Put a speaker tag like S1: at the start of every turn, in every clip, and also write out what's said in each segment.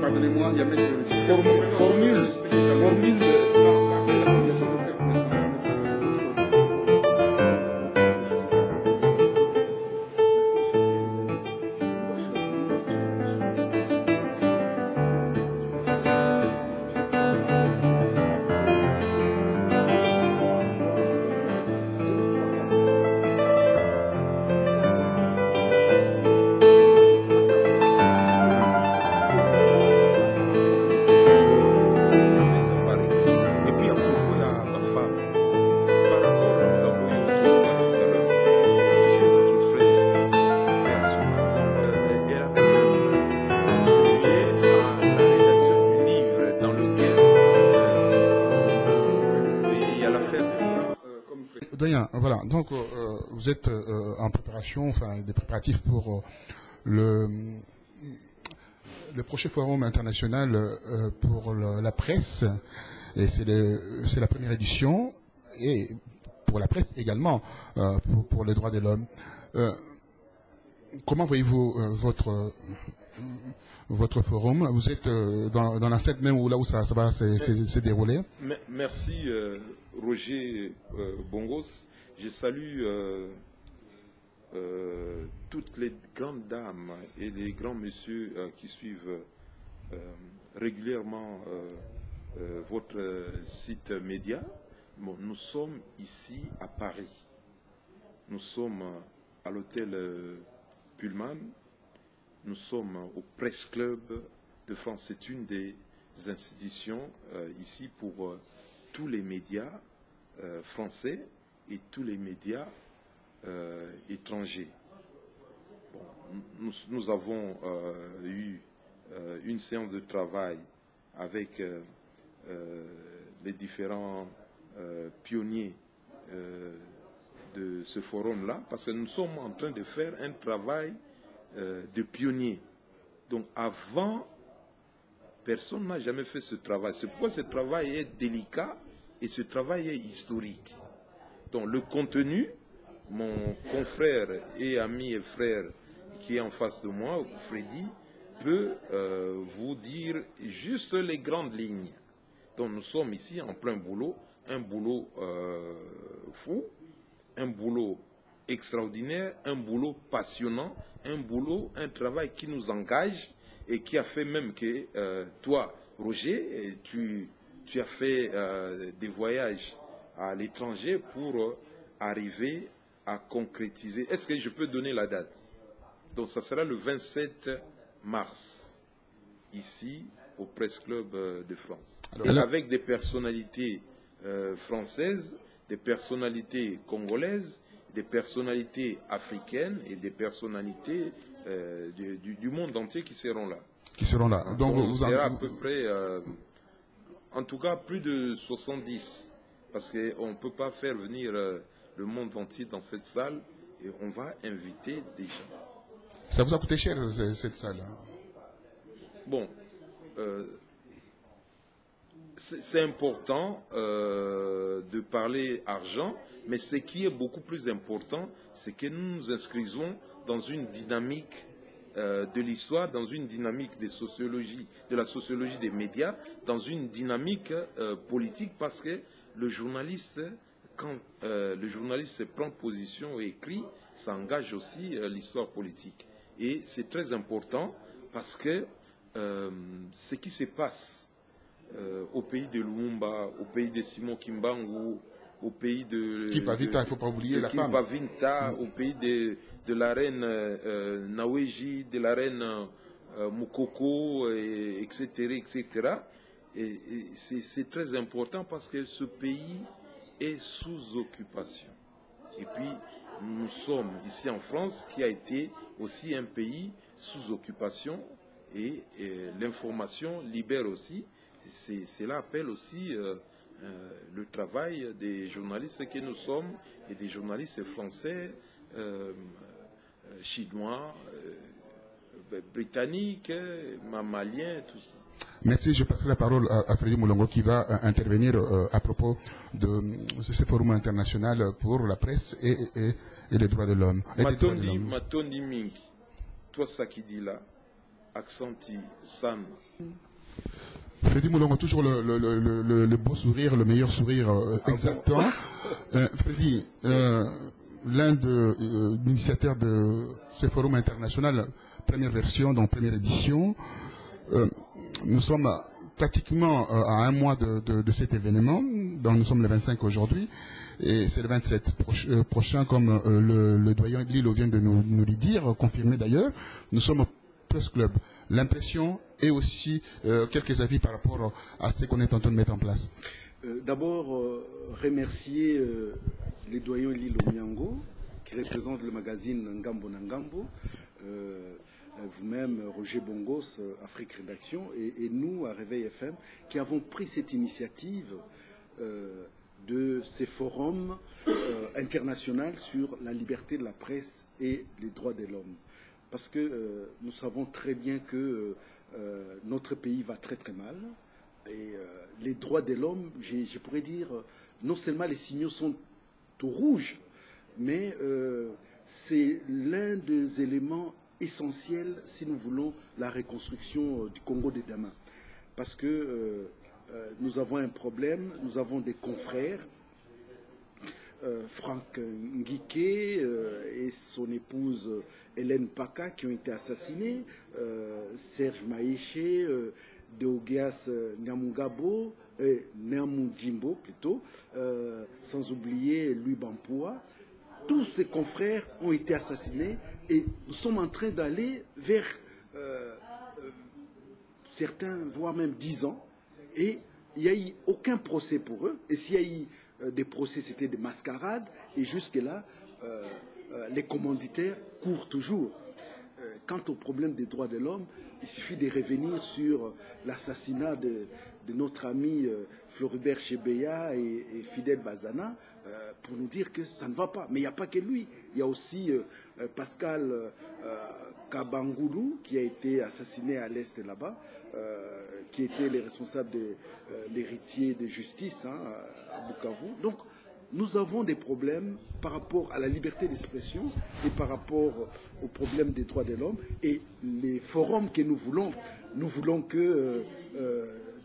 S1: Pardonnez-moi, il y a même
S2: formule.
S1: Doyen, voilà, donc vous êtes en préparation, enfin des préparatifs pour le prochain forum international pour la presse, et c'est la première édition, et pour la presse également, pour les droits de l'homme. Comment voyez-vous votre forum? Vous êtes dans l'enceinte même où là où ça va se dérouler?
S2: Merci Roger Bongos. Je salue toutes les grandes dames et les grands messieurs qui suivent régulièrement votre site média. Bon, nous sommes ici à Paris. Nous sommes à l'hôtel Pullman. Nous sommes au Presse Club de France. C'est une des institutions ici pour tous les médias français et tous les médias étrangers. Bon, nous avons eu une séance de travail avec les différents pionniers de ce forum-là, parce que nous sommes en train de faire un travail de pionniers. Donc avant, personne n'a jamais fait ce travail. C'est pourquoi ce travail est délicat et ce travail est historique. Donc le contenu, mon confrère et ami et frère qui est en face de moi, Freddy, peut vous dire juste les grandes lignes. Donc nous sommes ici en plein boulot, un boulot fou, un boulot extraordinaire, un boulot passionnant, un travail qui nous engage et qui a fait même que toi, Roger, tu as fait des voyages à l'étranger pour arriver à concrétiser. Est-ce que je peux donner la date? Donc ça sera le 27 mars, ici au Presse Club de France. Alors, avec des personnalités françaises, des personnalités congolaises, des personnalités africaines et des personnalités du monde entier qui seront là.
S1: Donc vous
S2: sera à peu près, en tout cas, plus de 70. Parce qu'on ne peut pas faire venir le monde entier dans cette salle et on va inviter des gens.
S1: Ça vous a coûté cher, cette salle?
S2: Bon, c'est important de parler argent, mais ce qui est beaucoup plus important, c'est que nous nous inscrivons dans une dynamique de l'histoire, dans une dynamique de la sociologie des médias, dans une dynamique politique, parce que le journaliste, quand le journaliste prend position et écrit, ça engage aussi l'histoire politique. Et c'est très important parce que ce qui se passe au pays de Lumumba, au pays de Simon Kimbangu, au pays de...
S1: Kipavita, il ne faut pas oublier la femme.
S2: Kipavita, au pays de la reine Naweji, de la reine Mukoko, etc., etc. Et c'est très important parce que ce pays est sous occupation. Et puis, nous sommes ici en France, qui a été aussi un pays sous occupation, et l'information libère aussi. Cela appelle aussi le travail des journalistes que nous sommes, et des journalistes français, chinois, britanniques, maliens, tout ça.
S1: Merci. Je passerai la parole à Freddy Moulongo qui va intervenir à propos de ce forum international pour la presse et les droits de l'homme.
S2: Matondi Mingi, toi ça qui dit là, accenti San.
S1: Freddy Moulongo, toujours le beau sourire, le meilleur sourire, exactement. Freddy, l'un des initiateurs de ce forum international, première version, donc première édition. Nous sommes pratiquement à un mois de cet événement, donc nous sommes le 25 aujourd'hui, et c'est le 27 prochain, comme le doyen Lilo vient de nous le dire, confirmé d'ailleurs. Nous sommes au Press Club. L'impression et aussi quelques avis par rapport à ce qu'on est en train de mettre en place.
S3: D'abord, remercier les doyens Lilo Miango, qui représente le magazine Ngambo Nangambo, vous-même, Roger Bongos, Afrique Rédaction, et nous, à Réveil FM, qui avons pris cette initiative de ces forums internationaux sur la liberté de la presse et les droits de l'homme. Parce que nous savons très bien que notre pays va très très mal. Et les droits de l'homme, je pourrais dire, non seulement les signaux sont au rouge, mais c'est l'un des éléments essentiels si nous voulons la reconstruction du Congo de demain. Parce que nous avons un problème, nous avons des confrères, Franck Nguike et son épouse Hélène Paka qui ont été assassinés, Serge Maïché, Deogias Nyamungabo, Nyamujimbo plutôt, sans oublier Louis Bampoua. Tous ces confrères ont été assassinés et nous sommes en train d'aller vers certains, voire même 10 ans, et il n'y a eu aucun procès pour eux. Et s'il y a eu des procès, c'était des mascarades, et jusque-là, les commanditaires courent toujours. Quant au problème des droits de l'homme, il suffit de revenir sur l'assassinat de notre ami Floribert Chebeya et Fidel Bazana pour nous dire que ça ne va pas. Mais il n'y a pas que lui. Il y a aussi Pascal Kabangoulou qui a été assassiné à l'est là-bas, qui était le responsable de l'héritier de justice à Bukavu. Donc, nous avons des problèmes par rapport à la liberté d'expression et par rapport aux problèmes des droits de l'homme. Et les forums que nous voulons que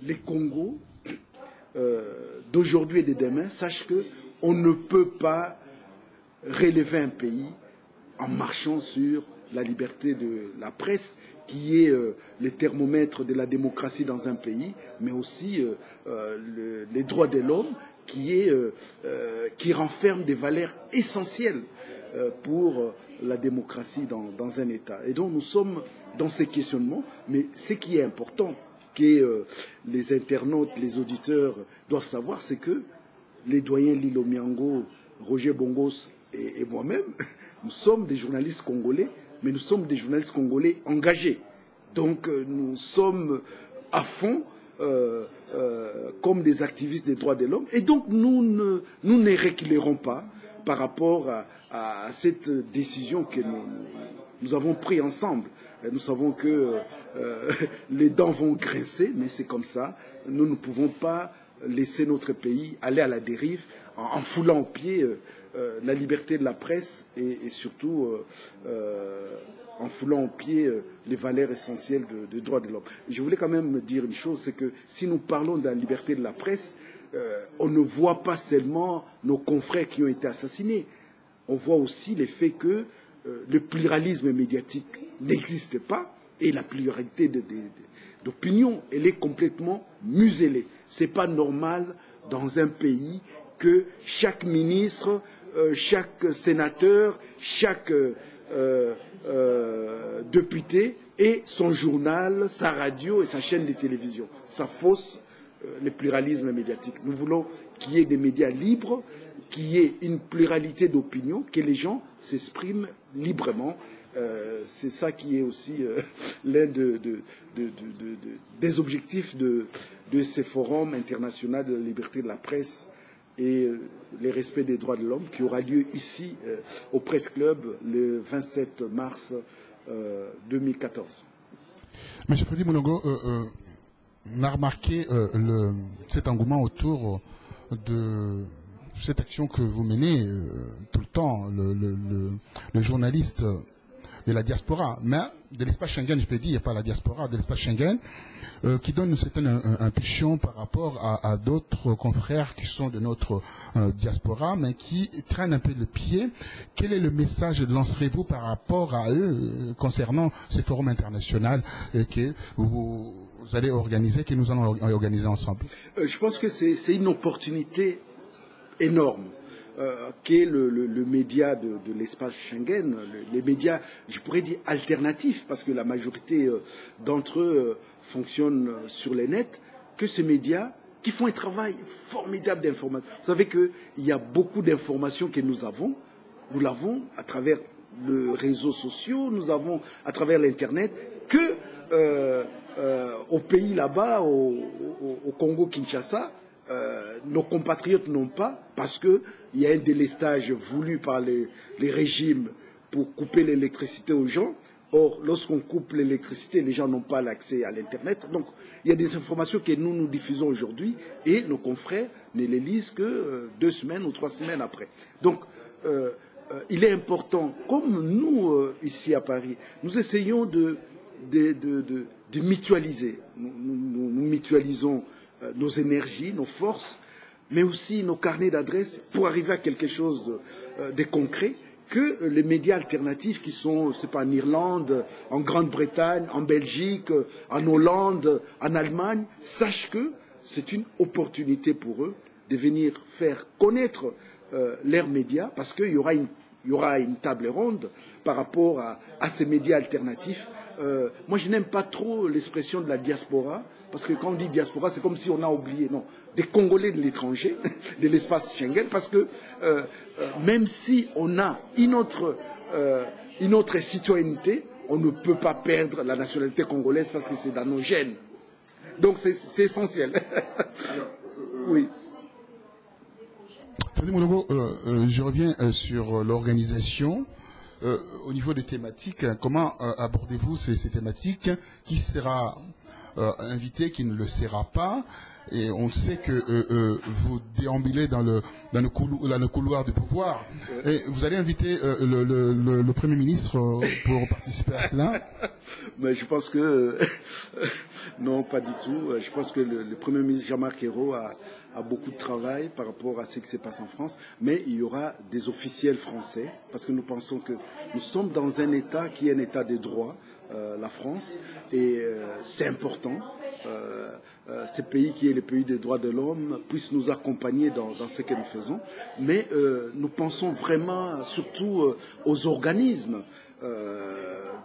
S3: les Congos d'aujourd'hui et de demain sachent qu'on ne peut pas relever un pays en marchant sur la liberté de la presse, qui est le thermomètre de la démocratie dans un pays, mais aussi les droits de l'homme, qui renferme des valeurs essentielles pour la démocratie dans un État. Et donc nous sommes dans ces questionnements, mais ce qui est important, que les internautes, les auditeurs doivent savoir, c'est que les doyens Lilo Miango, Roger Bongos et moi-même, nous sommes des journalistes congolais, mais nous sommes des journalistes congolais engagés. Donc nous sommes à fond comme des activistes des droits de l'homme. Et donc nous ne reculerons pas par rapport à cette décision que nous avons prise ensemble. Et nous savons que les dents vont grincer, mais c'est comme ça. Nous ne pouvons pas laisser notre pays aller à la dérive en foulant aux pieds la liberté de la presse et surtout en foulant aux pieds les valeurs essentielles des droits de l'homme. Je voulais quand même dire une chose, c'est que si nous parlons de la liberté de la presse, on ne voit pas seulement nos confrères qui ont été assassinés. On voit aussi le fait que le pluralisme médiatique n'existe pas et la pluralité d'opinion, elle est complètement muselée. Ce n'est pas normal dans un pays que chaque ministre, chaque sénateur, chaque député ait son journal, sa radio et sa chaîne de télévision. Ça fausse le pluralisme médiatique. Nous voulons qu'il y ait des médias libres, qu'il y ait une pluralité d'opinions, que les gens s'expriment librement. C'est ça qui est aussi l'un des objectifs de ces forums internationaux de la liberté de la presse et le respect des droits de l'homme qui aura lieu ici au Press Club le 27 mars 2014.
S1: M. Freddy Mulongo, on a remarqué cet engouement autour de cette action que vous menez tout le temps, le journaliste de la diaspora, mais de l'espace Schengen, je peux dire, pas la diaspora, de l'espace Schengen, qui donne une certaine impulsion par rapport à d'autres confrères qui sont de notre diaspora, mais qui traînent un peu le pied. Quel est le message lancerez-vous par rapport à eux concernant ces forums internationaux que vous allez organiser, que nous allons organiser ensemble?
S3: Je pense que c'est une opportunité énorme. Qu'est le média de l'espace Schengen, les médias, je pourrais dire alternatifs, parce que la majorité d'entre eux fonctionnent sur les nets, que ces médias qui font un travail formidable d'information. Vous savez qu'il y a beaucoup d'informations que nous l'avons à travers les réseaux sociaux, nous avons à travers l'Internet, que au pays là-bas, au Congo-Kinshasa, nos compatriotes n'ont pas, parce qu'il y a un délestage voulu par les régimes pour couper l'électricité aux gens. Or, lorsqu'on coupe l'électricité, les gens n'ont pas l'accès à l'Internet. Donc, il y a des informations que nous diffusons aujourd'hui et nos confrères ne les lisent que 2 semaines ou 3 semaines après. Donc, il est important, comme nous, ici à Paris, nous essayons de mutualiser. Nous mutualisons nos énergies, nos forces, mais aussi nos carnets d'adresses pour arriver à quelque chose de concret que les médias alternatifs qui sont, c'est pas en Irlande, en Grande-Bretagne, en Belgique, en Hollande, en Allemagne, sachent que c'est une opportunité pour eux de venir faire connaître leurs médias, parce qu'il y aura une table ronde par rapport à ces médias alternatifs. Moi, je n'aime pas trop l'expression de la diaspora, parce que quand on dit diaspora, c'est comme si on a oublié, non, des Congolais de l'étranger, de l'espace Schengen, parce que même si on a une autre citoyenneté, on ne peut pas perdre la nationalité congolaise parce que c'est dans nos gènes. Donc c'est essentiel. Oui.
S1: Freddy Mulongo, je reviens sur l'organisation. Au niveau des thématiques, comment abordez-vous ces thématiques? Qui sera invité, qui ne le sera pas? Et on sait que vous déambulez dans le couloir du pouvoir. Et vous allez inviter le Premier ministre pour participer à cela?
S3: Mais je pense que non, pas du tout. Je pense que le Premier ministre Jean-Marc Ayrault a beaucoup de travail par rapport à ce qui se passe en France, mais il y aura des officiels français, parce que nous pensons que nous sommes dans un État qui est un État de droit, la France, et c'est important. Ce pays qui est le pays des droits de l'homme puisse nous accompagner dans ce que nous faisons, mais nous pensons vraiment surtout aux organismes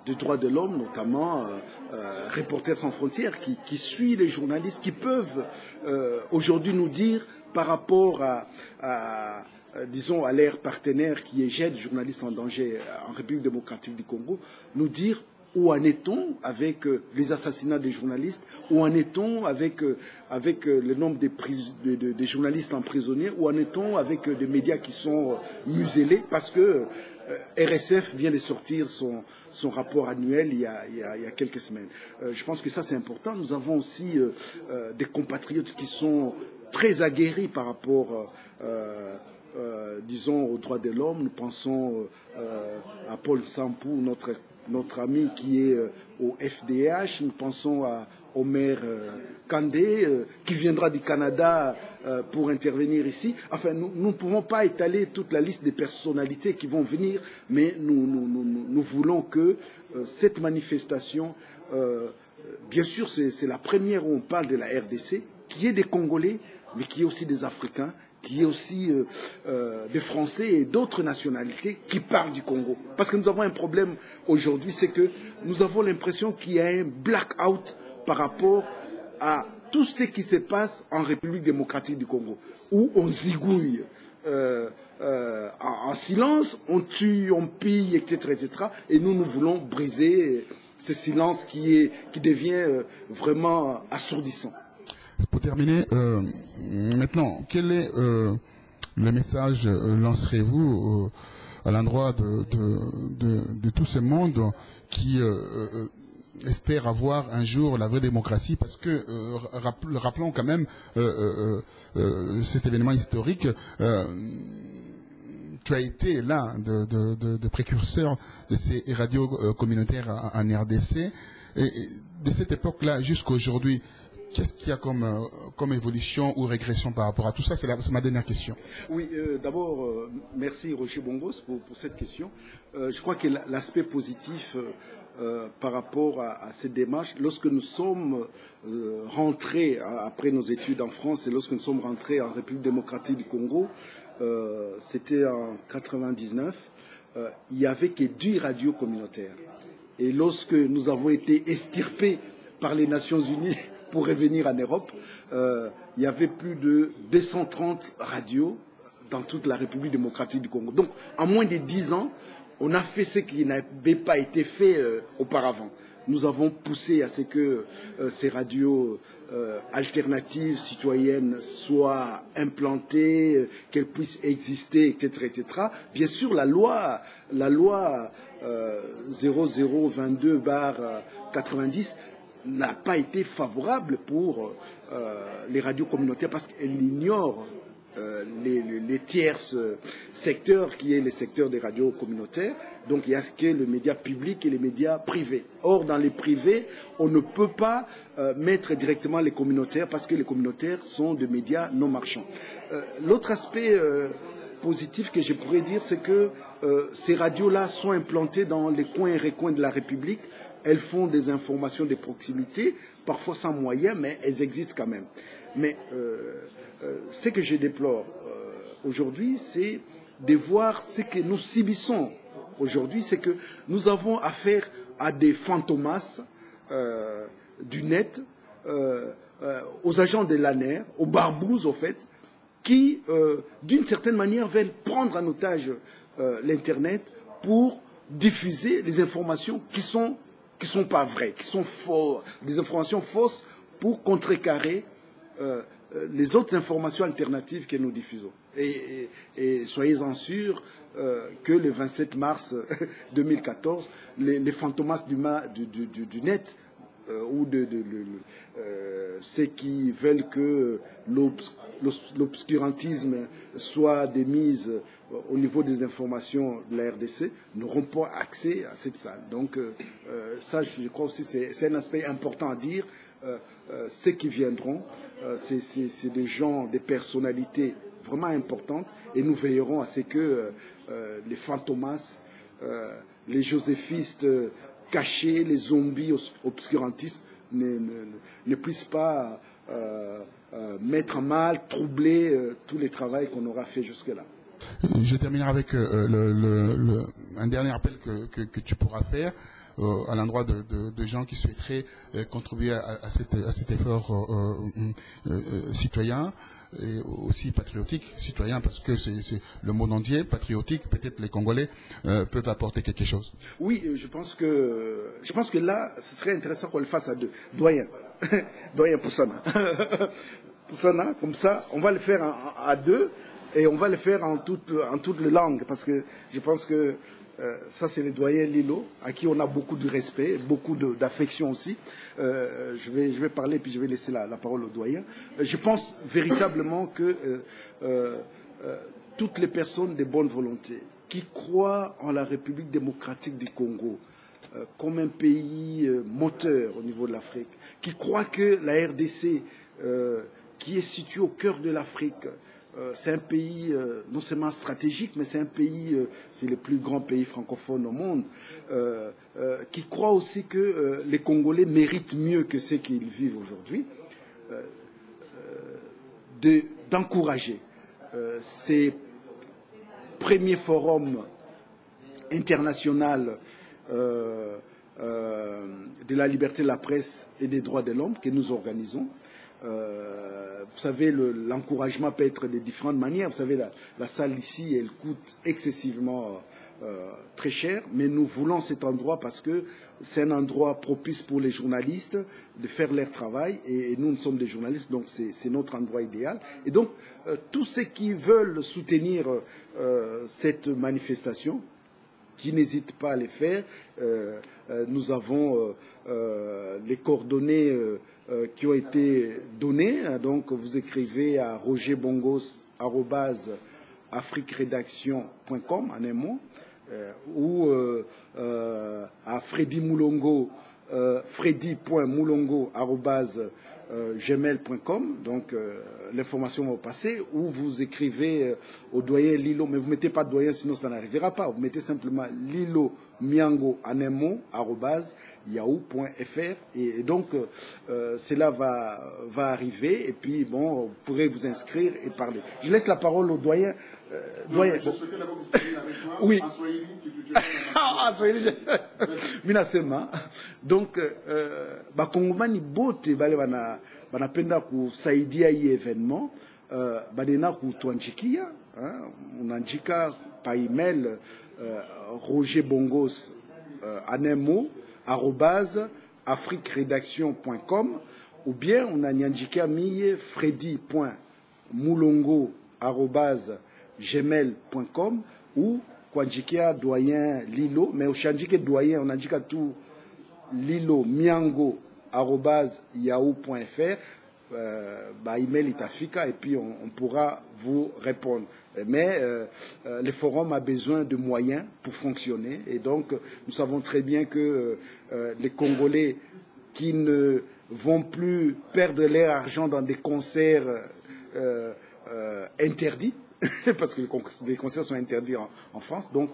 S3: des droits de l'homme, notamment Reporters sans frontières, qui suit les journalistes, qui peuvent aujourd'hui nous dire par rapport disons, à leur partenaire qui est GED, Journalistes en danger en République démocratique du Congo, nous dire où en est-on avec les assassinats des journalistes, où en est-on avec le nombre de journalistes emprisonnés, où en est-on avec des médias qui sont muselés, parce que RSF vient de sortir son rapport annuel il y a quelques semaines. Je pense que ça c'est important. Nous avons aussi des compatriotes qui sont très aguerris par rapport disons aux droits de l'homme. Nous pensons à Paul Sampou, notre ami qui est au FDH. Nous pensons à Omer Kandé, qui viendra du Canada pour intervenir ici. Enfin, nous ne pouvons pas étaler toute la liste des personnalités qui vont venir, mais nous voulons que cette manifestation, bien sûr, c'est la première où on parle de la RDC, qui est des Congolais, mais qui est aussi des Africains, qui est aussi des Français et d'autres nationalités qui parlent du Congo. Parce que nous avons un problème aujourd'hui, c'est que nous avons l'impression qu'il y a un blackout par rapport à tout ce qui se passe en République démocratique du Congo, où on zigouille en silence, on tue, on pille, etc., etc. Et nous voulons briser ce silence qui devient vraiment assourdissant.
S1: Pour terminer, maintenant, quel est le message lancerez-vous à l'endroit de tout ce monde qui espère avoir un jour la vraie démocratie, parce que rappelons quand même cet événement historique. Tu as été l'un de précurseurs de ces radios communautaires en RDC. Et de cette époque-là jusqu'à aujourd'hui, qu'est-ce qu'il y a comme évolution ou régression par rapport à tout ça? C'est ma dernière question.
S3: Oui, d'abord, merci Roger Bongos pour cette question. Je crois que l'aspect positif par rapport à cette démarche, lorsque nous sommes rentrés, après nos études en France, et lorsque nous sommes rentrés en République démocratique du Congo, c'était en 99, il n'y avait que 10 radios communautaires. Et lorsque nous avons été extirpés par les Nations Unies pour revenir en Europe, il y avait plus de 230 radios dans toute la République démocratique du Congo. Donc, en moins de 10 ans, on a fait ce qui n'avait pas été fait auparavant. Nous avons poussé à ce que ces radios alternatives, citoyennes, soient implantées, qu'elles puissent exister, etc., etc. Bien sûr, la loi 0022/90 n'a pas été favorable pour les radios communautaires parce qu'elle ignore les tierces secteurs qui est le secteur des radios communautaires. Donc il y a ce qu'est le média public et les médias privés. Or, dans les privés, on ne peut pas mettre directement les communautaires parce que les communautaires sont des médias non marchands. L'autre aspect positif que je pourrais dire, c'est que ces radios-là sont implantées dans les coins et recoins de la République. Elles font des informations de proximité, parfois sans moyens, mais elles existent quand même. Mais ce que je déplore aujourd'hui, c'est de voir ce que nous subissons aujourd'hui, c'est que nous avons affaire à des fantomas du net, aux agents de l'ANER, aux barbouzes, au fait, qui, d'une certaine manière, veulent prendre en otage l'Internet pour diffuser des informations qui sont pas vraies, qui sont fausses, des informations fausses pour contrecarrer les autres informations alternatives que nous diffusons. Et soyez-en sûrs que le 27 mars 2014, les fantomas du net ou ceux qui veulent que l'obscurantisme soit démise au niveau des informations de la RDC n'auront pas accès à cette salle. Donc ça, je crois aussi, c'est un aspect important à dire. Ceux qui viendront, c'est des gens, des personnalités vraiment importantes, et nous veillerons à ce que les fantomas, les joséphistes cachés, les zombies obscurantistes ne puissent pas mettre en mal, troubler tout le travail qu'on aura fait jusque-là.
S1: Je terminerai avec un dernier appel que tu pourras faire à l'endroit de gens qui souhaiteraient contribuer à cet effort citoyen et aussi patriotique, citoyen, parce que c'est le monde entier, patriotique, peut-être les Congolais peuvent apporter quelque chose.
S3: Oui, je pense que là, ce serait intéressant qu'on le fasse à deux. Doyen Poussana. Poussana, comme ça, on va le faire à deux. Et on va le faire en toutes les langues, parce que je pense que ça, c'est le doyen Lilo, à qui on a beaucoup de respect, beaucoup d'affection aussi. Je vais parler, puis je vais laisser la parole au doyen. Je pense véritablement que toutes les personnes de bonne volonté qui croient en la République démocratique du Congo comme un pays moteur au niveau de l'Afrique, qui croient que la RDC, qui est située au cœur de l'Afrique, c'est un pays non seulement stratégique, mais c'est un pays, c'est le plus grand pays francophone au monde, qui croit aussi que les Congolais méritent mieux que ce qu'ils vivent aujourd'hui, d'encourager ces premiers forums internationaux de la liberté de la presse et des droits de l'homme que nous organisons. Vous savez, l'encouragement peut être de différentes manières. Vous savez, la salle ici, elle coûte excessivement très cher, mais nous voulons cet endroit parce que c'est un endroit propice pour les journalistes de faire leur travail et nous sommes des journalistes, donc c'est notre endroit idéal. Et donc, tous ceux qui veulent soutenir cette manifestation, qui n'hésitent pas à les faire, nous avons les coordonnées qui ont été données, donc vous écrivez à rogerbongos@afriqueredaction.com en un mot, ou à Freddy Moulongo, freddy.moulongo@gmail.com, donc l'information va passer, ou vous écrivez au doyen Lilo, mais vous ne mettez pas doyen sinon ça n'arrivera pas, vous mettez simplement Lilo Miango en un mot @yahoo.fr et donc cela va arriver et puis bon, vous pourrez vous inscrire et parler. Je laisse la parole au doyen.
S1: Je souhaitais d'abord vous parler avec moi
S3: oui.
S1: en Swahili, qui
S3: minasema donc bakongomani bote bale banapenda kusaidia hii événement badena kutuanjikia unaandika pa email rogerbongos en un mot @afriqueredaction.com ou bien unanianjikia mie freddy.moulongo@gmail.com ou kuanjikia doyen Lilo, mais ushandike doyen unaandika tu Lilo Miango @yahoo.fr, email itafika et puis on pourra vous répondre. Mais le forum a besoin de moyens pour fonctionner et donc nous savons très bien que les Congolais qui ne vont plus perdre leur argent dans des concerts interdits, parce que les concerts sont interdits en France, donc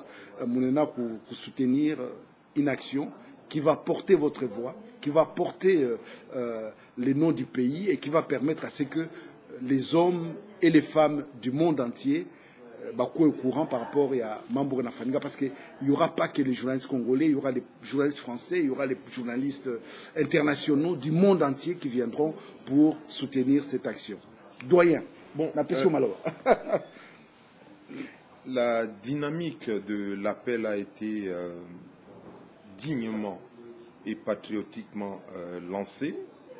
S3: Mounena pour soutenir une action qui va porter votre voix, qui va porter les noms du pays et qui va permettre à ce que les hommes et les femmes du monde entier soient au courant par rapport à Mambourena Faniga, parce qu'il n'y aura pas que les journalistes congolais, il y aura les journalistes français, il y aura les journalistes internationaux du monde entier qui viendront pour soutenir cette action. Doyen,
S2: bon, la dynamique de l'appel a été dignement et patriotiquement lancée,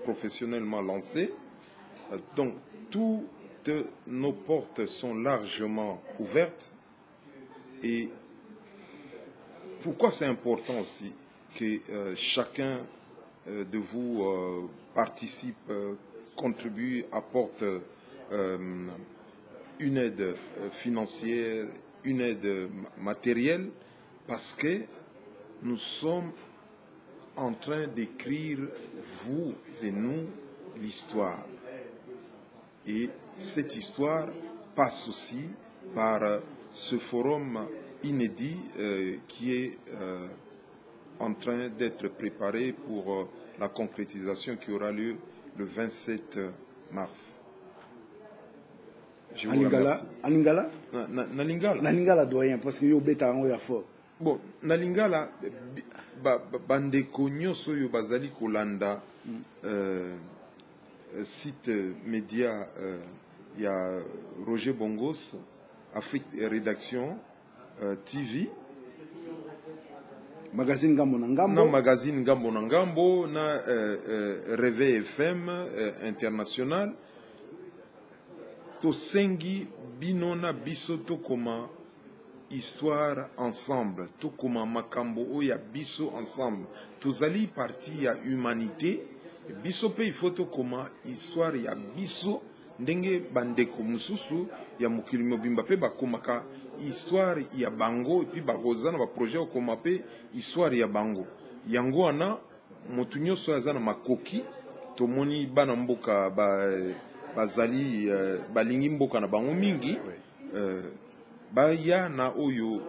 S2: professionnellement lancée. Donc, toutes nos portes sont largement ouvertes. Et pourquoi c'est important aussi que chacun de vous participe, contribue, apporte une aide financière, une aide matérielle, parce que nous sommes en train d'écrire, vous et nous, l'histoire. Et cette histoire passe aussi par ce forum inédit qui est en train d'être préparé pour la concrétisation qui aura lieu le 27 mars.
S3: Alingala Nalingala doyen, parce que yo beta en ya fort.
S2: Bon, Nalingala bandeko nyonso yo bazali kolanda site média il y a Roger Bongos Afrique Rédaction TV,
S3: magazine Ngambo na Ngambo,
S2: na magazine Ngambo na Ngambo, na Réveil FM international. Tosengi binona biso tokoma histoire ensemble, tokoma makambo oya biso ensemble. Tozali parti ya humanité, biso pe il faut tokoma histoire ya biso ndenge bandeko mususu ya mokili mobimba pe bakomaka histoire ya bango et puis bakozana ba projet okoma pe histoire ya bango. Yango wana motu nyonso azana makoki tomoni bana mboka bazali balingi mboka na bango mingi baya na oyo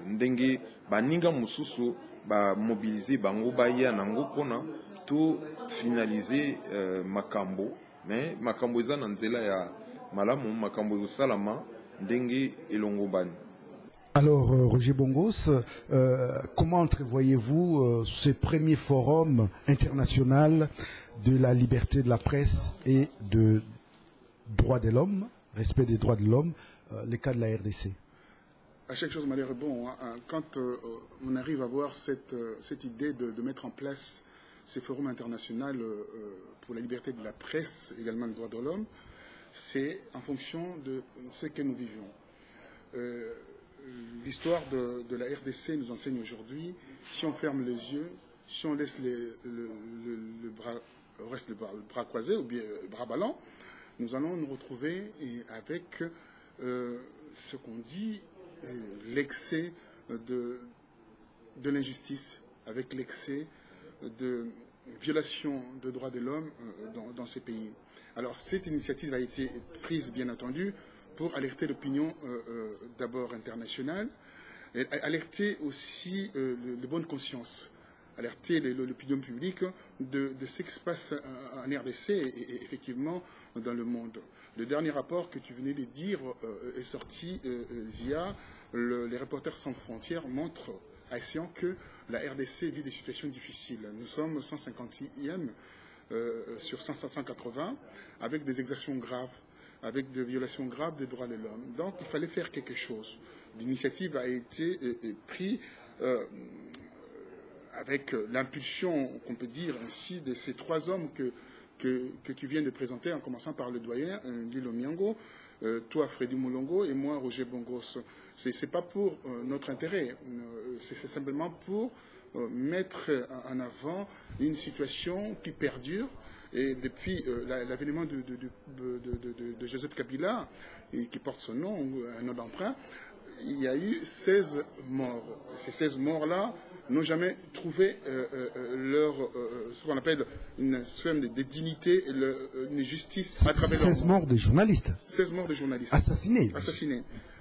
S2: ndenge baninga mususu ba mobiliser bango baya nango pona to finaliser makambo, mais makambo eza na nzela ya malamu, makambo salama ndenge elongo bani.
S3: Alors, Roger Bongos, comment entrevoyez-vous ce premier forum international de la liberté de la presse et de droits de l'homme, respect des droits de l'homme, le cas de la RDC? À chaque chose malheur est bon. Hein. Quand on arrive à avoir cette idée de mettre en place ces forums internationaux pour la liberté de la presse, également le droit de l'homme, c'est en fonction de ce que nous vivons. L'histoire de la RDC nous enseigne aujourd'hui, si on ferme les yeux, si on laisse le bras croisé ou bien le bras ballant, nous allons nous retrouver avec ce qu'on dit l'excès de l'injustice, avec l'excès de violation de droits de l'homme dans ces pays. Alors cette initiative a été prise, bien entendu, pour alerter l'opinion d'abord internationale, et alerter aussi de bonne conscience, alerter l'opinion publique de ce qui se passe en RDC et effectivement dans le monde. Le dernier rapport que tu venais de dire est sorti via les Reporters sans frontières, montre à Sion que la RDC vit des situations difficiles. Nous sommes 150e sur 180, avec des exactions graves, avec des violations graves des droits de l'homme. Donc il fallait faire quelque chose. L'initiative a été prise avec l'impulsion, qu'on peut dire ainsi, de ces trois hommes que tu viens de présenter, en commençant par le doyen, Lilo Miango, toi, Freddy Moulongo, et moi, Roger Bongos. Ce n'est pas pour notre intérêt, c'est simplement pour mettre en avant une situation qui perdure. Et depuis l'avènement de Joseph Kabila, et qui porte son nom, un nom d'emprunt, il y a eu 16 morts. Ces 16 morts-là n'ont jamais trouvé ce qu'on appelle une forme de dignité, une justice à travers leur
S4: 16 morts de journalistes.
S3: 16 morts de journalistes.
S4: Assassinés.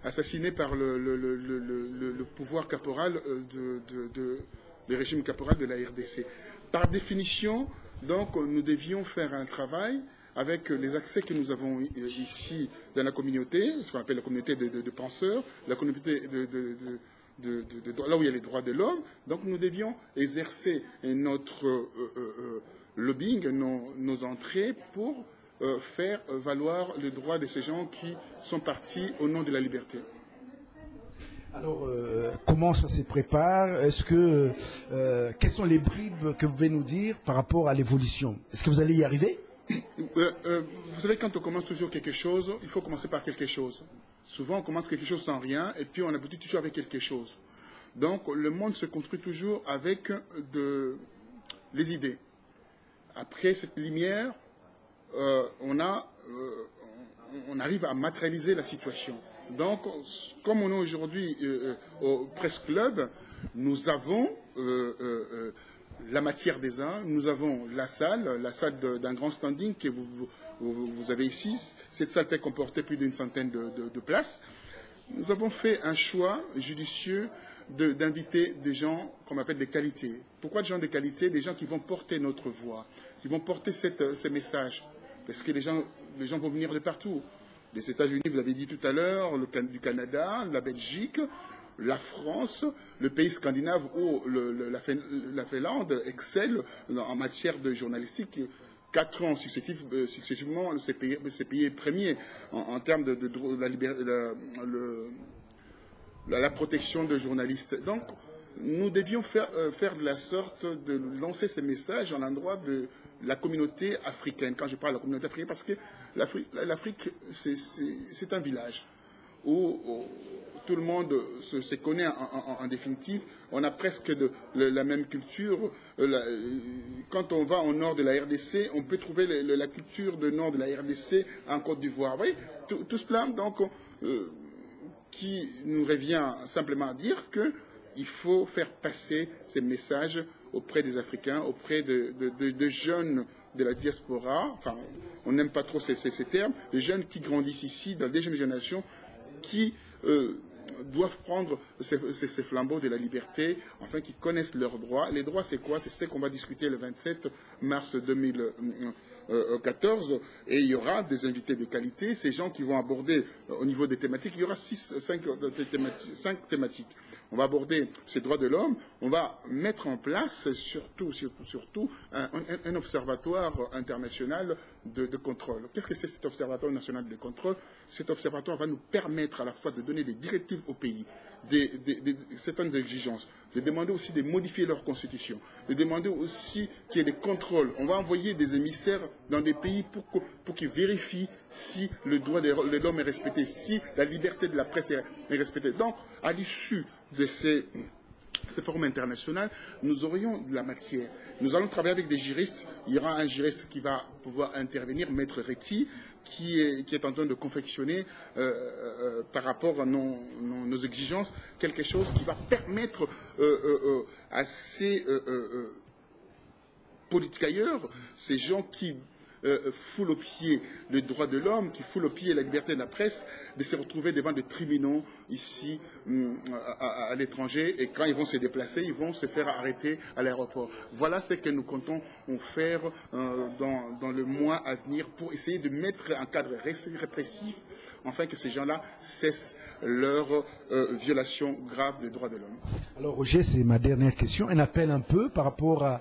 S3: Assassinés par le pouvoir caporal le régime caporal de la RDC. Par définition, donc, nous devions faire un travail avec les accès que nous avons ici dans la communauté, ce qu'on appelle la communauté de penseurs, la communauté là où il y a les droits de l'homme. Donc nous devions exercer notre lobbying, nos entrées pour faire valoir les droits de ces gens qui sont partis au nom de la liberté.
S4: Alors, comment ça se prépare? Quelles sont les bribes que vous pouvez nous dire par rapport à l'évolution? Est-ce que vous allez y arriver?
S3: Vous savez, quand on commence toujours quelque chose, il faut commencer par quelque chose. Souvent, on commence quelque chose sans rien, et puis on aboutit toujours avec quelque chose. Donc, le monde se construit toujours avec les idées. Après cette lumière, on arrive à matérialiser la situation. Donc, comme on est aujourd'hui au Presse Club, nous avons la matière des uns, nous avons la salle d'un grand standing que vous avez ici. Cette salle peut comporter plus d'une centaine de places. Nous avons fait un choix judicieux d'inviter des gens qu'on appelle des qualités. Pourquoi des gens de qualité? Des gens qui vont porter notre voix, qui vont porter ces messages. Parce que les gens vont venir de partout. Des États-Unis, vous l'avez dit tout à l'heure, du Canada, la Belgique, la France, le pays scandinave où la Finlande excelle en matière de journalistique. 4 ans successivement, ces pays premiers en termes de la protection de journalistes. Donc, nous devions faire de la sorte de lancer ces messages en l'endroit de la communauté africaine. Quand je parle de la communauté africaine, parce que l'Afrique, c'est un village où tout le monde se connaît en définitive. On a presque la même culture. Quand on va au nord de la RDC, on peut trouver la culture du nord de la RDC en Côte d'Ivoire. Vous voyez, tout cela, donc, qui nous revient simplement à dire qu'il faut faire passer ces messages auprès des Africains, auprès de jeunes de la diaspora. Enfin, on n'aime pas trop ces termes. Les jeunes qui grandissent ici, dans des jeunes générations, qui doivent prendre ces flambeaux de la liberté, enfin, qui connaissent leurs droits. Les droits, c'est quoi? C'est ce qu'on va discuter le 27 mars 2014. Et il y aura des invités de qualité, ces gens qui vont aborder au niveau des thématiques. Il y aura 5 thématiques. On va aborder ces droits de l'homme, on va mettre en place surtout un observatoire international de contrôle. Qu'est-ce que c'est cet observatoire national de contrôle? Cet observatoire va nous permettre à la fois de donner des directives au pays,
S1: certaines exigences, de demander aussi de modifier leur constitution, de demander aussi qu'il y ait des contrôles. On va envoyer des émissaires dans des pays pour qu'ils vérifient si le droit de l'homme est respecté, si la liberté de la presse est respectée. Donc, à l'issue de ces forums internationaux, nous aurions de la matière. Nous allons travailler avec des juristes. Il y aura un juriste qui va pouvoir intervenir, Maître Reti, qui est en train de confectionner par rapport à nos exigences quelque chose qui va permettre à ces politicailleurs, ces gens qui foulent au pied le droit de l'homme, qui foulent au pied la liberté de la presse, de se retrouver devant des tribunaux ici à l'étranger, et quand ils vont se déplacer, ils vont se faire arrêter à l'aéroport. Voilà ce que nous comptons faire dans le mois à venir pour essayer de mettre un cadre répressif afin que ces gens-là cessent leur violation grave des droits de l'homme.
S4: Alors Roger, c'est ma dernière question. Un appel un peu par rapport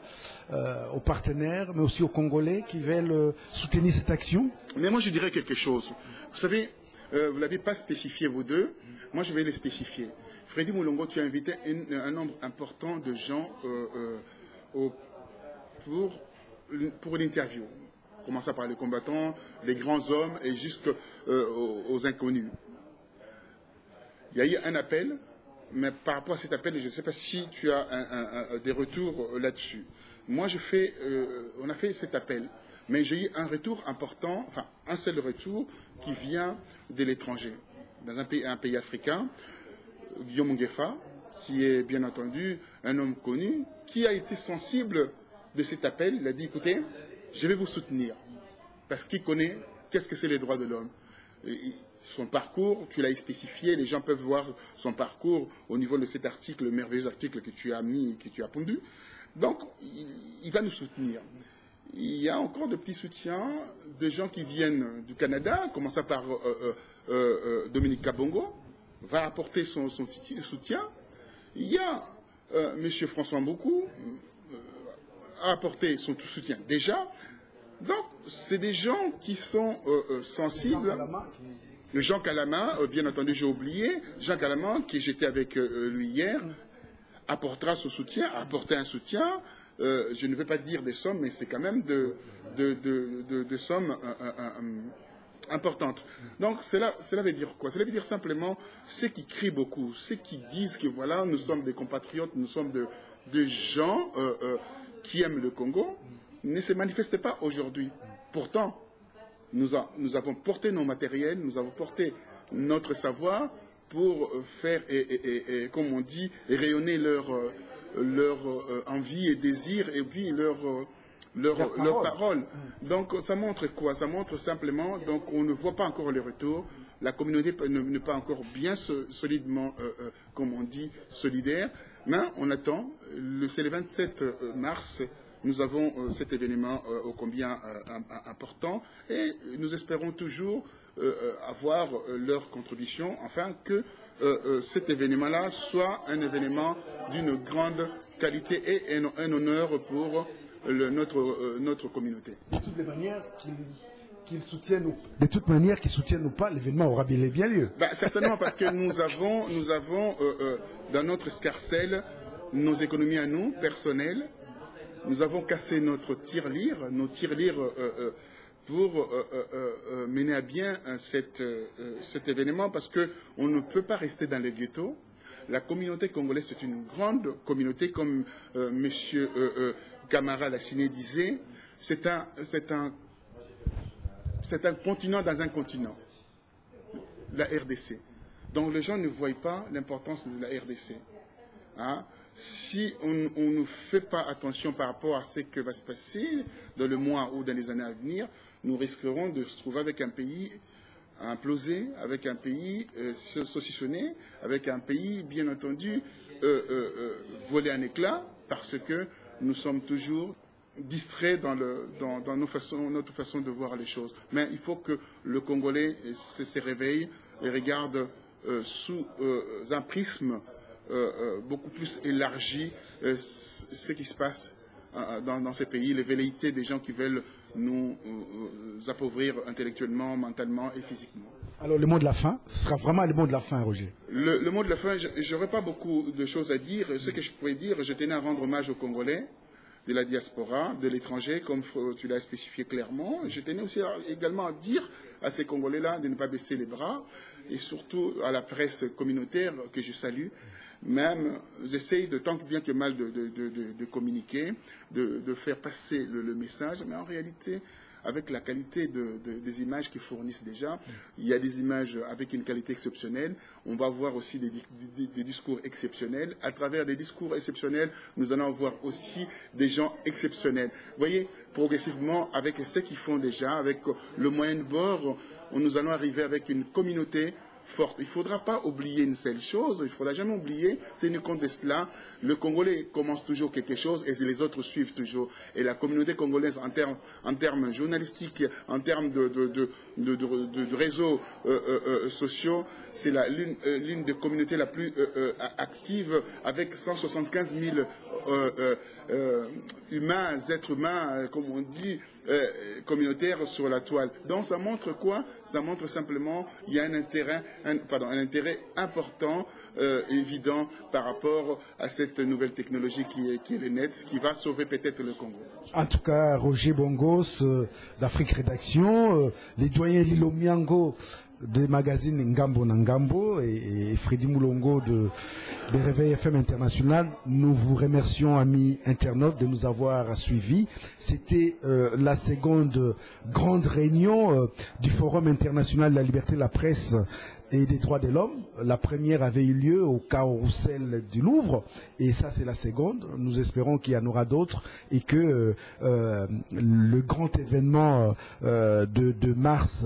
S4: aux partenaires, mais aussi aux Congolais qui veulent soutenir cette action.
S1: Mais moi je dirais quelque chose. Vous savez, vous ne l'avez pas spécifié vous deux, moi je vais les spécifier. Freddy Moulongo, tu as invité un nombre important de gens pour l'interview. Commençant par les combattants, les grands hommes et jusqu'aux inconnus. Il y a eu un appel, mais par rapport à cet appel, je ne sais pas si tu as des retours là-dessus. Moi, on a fait cet appel, mais j'ai eu un retour important, enfin un seul retour qui vient de l'étranger, dans un pays africain, Guillaume Nguefa, qui est bien entendu un homme connu, qui a été sensible de cet appel. Il a dit, écoutez, je vais vous soutenir, parce qu'il connaît qu'est-ce que c'est les droits de l'homme. Son parcours, tu l'as spécifié, les gens peuvent voir son parcours au niveau de cet article, le merveilleux article que tu as mis, que tu as pondu. Donc, il va nous soutenir. Il y a encore de petits soutiens, de gens qui viennent du Canada, commençant par Dominique Kabongo, va apporter son soutien. Il y a M. François Mbokou, a apporté son soutien déjà. Donc, c'est des gens qui sont sensibles. Jean Calama, bien entendu, j'ai oublié. Jean Calama, qui j'étais avec lui hier, apportera son soutien, a apporté un soutien. Je ne vais pas dire des sommes, mais c'est quand même de sommes importantes. Donc, cela veut dire quoi? Cela veut dire simplement ceux qui crient beaucoup, ceux qui disent que voilà, nous sommes des compatriotes, nous sommes de gens qui aiment le Congo, ne se manifestent pas aujourd'hui. Pourtant, nous avons porté nos matériels, nous avons porté notre savoir pour faire, comme on dit, rayonner leur envie et désir, et puis leur parole. Donc, ça montre quoi? Ça montre simplement, donc, on ne voit pas encore les retours. La communauté n'est pas encore bien solidement, comme on dit, solidaire. Mais on attend. C'est le 27 mars. Nous avons cet événement ô combien important et nous espérons toujours avoir leur contribution afin que cet événement-là soit un événement d'une grande qualité et un honneur pour notre communauté.
S4: De toutes les manières, qu'ils soutiennent ou pas, l'événement aura bien lieu.
S1: Certainement, parce que nous avons dans notre escarcelle nos économies à nous, personnelles. Nous avons cassé nos tirelires pour mener à bien cet événement parce qu'on ne peut pas rester dans les ghettos. La communauté congolaise, c'est une grande communauté, comme M. Camara Lassiné disait, c'est un continent dans un continent, la RDC. Donc les gens ne voient pas l'importance de la RDC. Hein? Si on ne fait pas attention par rapport à ce qui va se passer dans le mois ou dans les années à venir, nous risquerons de se trouver avec un pays implosé, avec un pays saucissonné, avec un pays, bien entendu, volé en éclats, parce que nous sommes toujours distraits dans notre façon de voir les choses. Mais il faut que le Congolais se réveille et regarde sous un prisme beaucoup plus élargi ce qui se passe dans ces pays, les velléités des gens qui veulent nous appauvrir intellectuellement, mentalement et physiquement.
S4: Alors le mot de la fin, ce sera vraiment le mot de la fin, Roger.
S1: Le mot de la fin, je n'aurais pas beaucoup de choses à dire. Ce que je pourrais dire, je tenais à rendre hommage aux Congolais de la diaspora, de l'étranger, comme tu l'as spécifié clairement. Je tenais aussi également à dire à ces Congolais-là de ne pas baisser les bras, et surtout à la presse communautaire que je salue. Même, j'essaye de tant bien que mal de communiquer, de faire passer le message, mais en réalité, avec la qualité des images qu'ils fournissent déjà, il y a des images avec une qualité exceptionnelle. On va voir aussi des discours exceptionnels. À travers des discours exceptionnels, nous allons voir aussi des gens exceptionnels. Vous voyez, progressivement, avec ce qu'ils font déjà, avec le moyen de bord, nous allons arriver avec une communauté forte. Il ne faudra pas oublier une seule chose, il ne faudra jamais oublier, tenu compte de cela, le Congolais commence toujours quelque chose et les autres suivent toujours. Et la communauté congolaise, en termes journalistiques, en termes de réseaux sociaux, c'est l'une des communautés la plus active, avec 175 000 êtres humains, comme on dit, communautaires sur la toile. Donc ça montre quoi? Ça montre simplement qu'il y a un intérêt important, évident par rapport à cette nouvelle technologie qui est le net, qui va sauver peut-être le Congo.
S4: En tout cas, Roger Bongos d'Afrique Rédaction, les doyens Lilo Miango des magazines Ngambo Nangambo et Freddy Moulongo de Réveil FM International, nous vous remercions, amis internautes, de nous avoir suivis. C'était la seconde grande réunion du Forum international de la liberté de la presse et des droits de l'homme. La première avait eu lieu au Carrousel du Louvre et ça c'est la seconde. Nous espérons qu'il y en aura d'autres et que le grand événement de mars,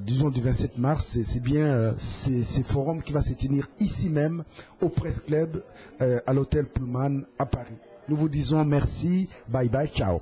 S4: disons du 27 mars, c'est bien ces forums qui va se tenir ici même au Press Club à l'hôtel Pullman à Paris. Nous vous disons merci, bye bye, ciao.